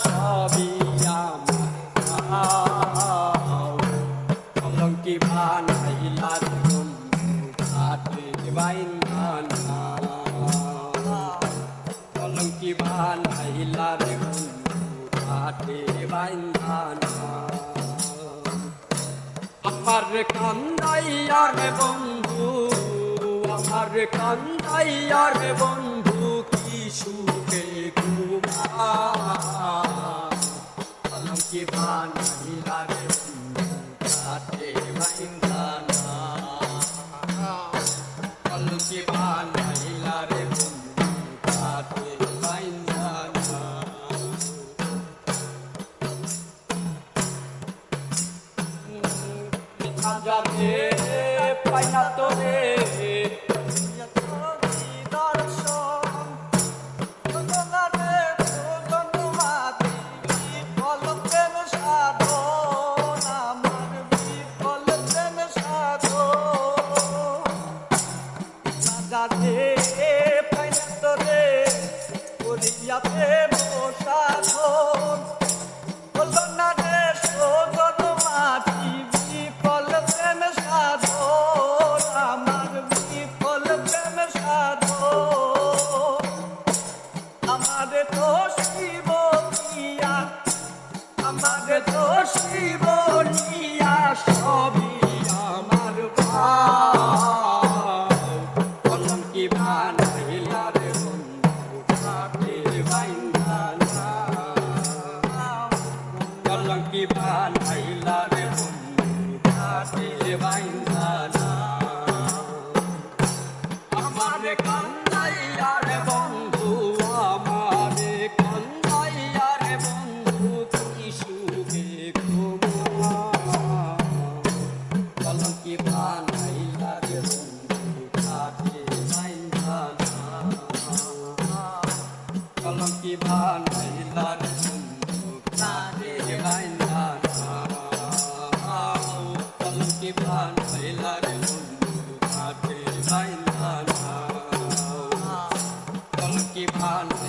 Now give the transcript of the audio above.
সবই আমার কলঙ্কি বানাইলা রে বন্ধু ঘাটে বাইন্ধা কলঙ্কি বানাইলা রে বন্ধু ঘাটে বাইন্ধা আমার কান্দাইয়া রে বন্ধু আমার কান্দাইয়া রে বন্ধু কি সুখে ঘুমা কলঙ্কি বানাইলা রে বন্ধু ঘাটে বাইন্ধা কলঙ্কি বানাইলা রে বন্ধু ঘাটে বাইন্ধা যাবে পাইনা তোরে আমাদের তো শিবনিয়া সবই আমার ভাই কলঙ্কি বানাইলা রে বন্ধু ঘাটে বাইন্ধা কলঙ্কি বানাইলা রে বন্ধু ঘাটে বাইন্ধা আমার কান্দাইয়া রে বন্ধু আমার কান্দাইয়া রে বন্ধু কি সুখে ঘুমা কলঙ্কি বানাইলা রে বন্ধু ঘাটে বাইন্ধা কলঙ্কি বানাইলা রে বন্ধু ঘাটে বাইন্ধা কলঙ্কি বানাইলা রে বন্ধু ঘাটে বাইন্ধা কলঙ্কি বানাইলা